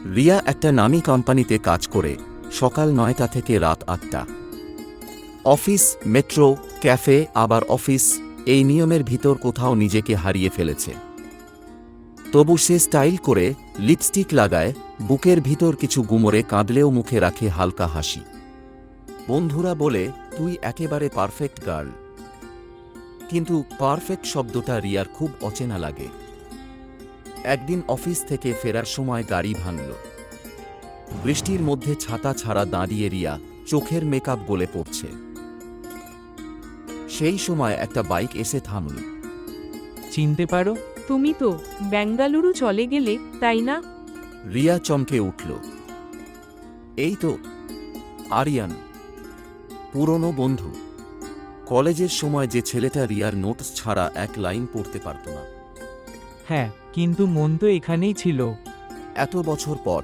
রিয়া একটা নামী কোম্পানিতে কাজ করে, সকাল ৯টা থেকে রাত ৮টা। অফিস, মেট্রো, ক্যাফে, আবার অফিস, এই নিয়মের ভিতর কোথাও নিজেকে হারিয়ে ফেলেছে। তবু সে স্টাইল করে, লিপস্টিক লাগায়, বুকের ভিতর কিছু গুমরে কাঁদলেও মুখে রাখে হালকা হাসি। বন্ধুরা বলে, তুই একেবারে পারফেক্ট গার্ল। কিন্তু পারফেক্ট শব্দটা রিয়ার খুব অচেনা লাগে। একদিন অফিস থেকে ফেরার সময় গাড়ি ভাঙল। বৃষ্টির মধ্যে ছাতা ছাড়া দাঁড়িয়ে রিয়া, চোখের মেকআপ গলে পড়ছে। সেই সময় একটা বাইক এসে থামল। চিনতে পারো? তুমি তো বেঙ্গালুরু চলে গেলে, তাই না? রিয়া চমকে উঠল। এই তো আরিয়ান, পুরনো বন্ধু। কলেজের সময় যে ছেলেটা রিয়ার নোটস ছাড়া এক লাইন পড়তে পারত না। হ্যাঁ, কিন্তু মন তো এখানেই ছিল। এত বছর পর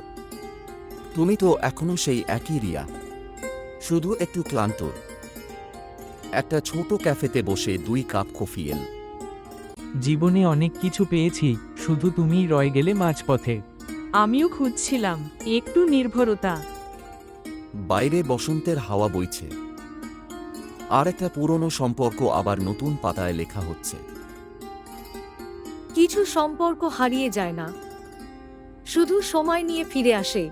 তুমি তো এখনো সেই একই রিয়া, শুধু একটু ক্লান্ত। একটা ছোট ক্যাফেতে বসে 2 কাপ কফি এল। জীবনে অনেক কিছু পেয়েছি, শুধু তুমিই রয়ে গেলে মাঝপথে। আমিও খুঁজছিলাম একটু নির্ভরতা। বাইরে বসন্তের হাওয়া বইছে, আর একটা পুরনো সম্পর্ক আবার নতুন পাতায় লেখা হচ্ছে। কিছু সম্পর্ক হারিয়ে যায় না, শুধু সময় নিয়ে ফিরে আসে।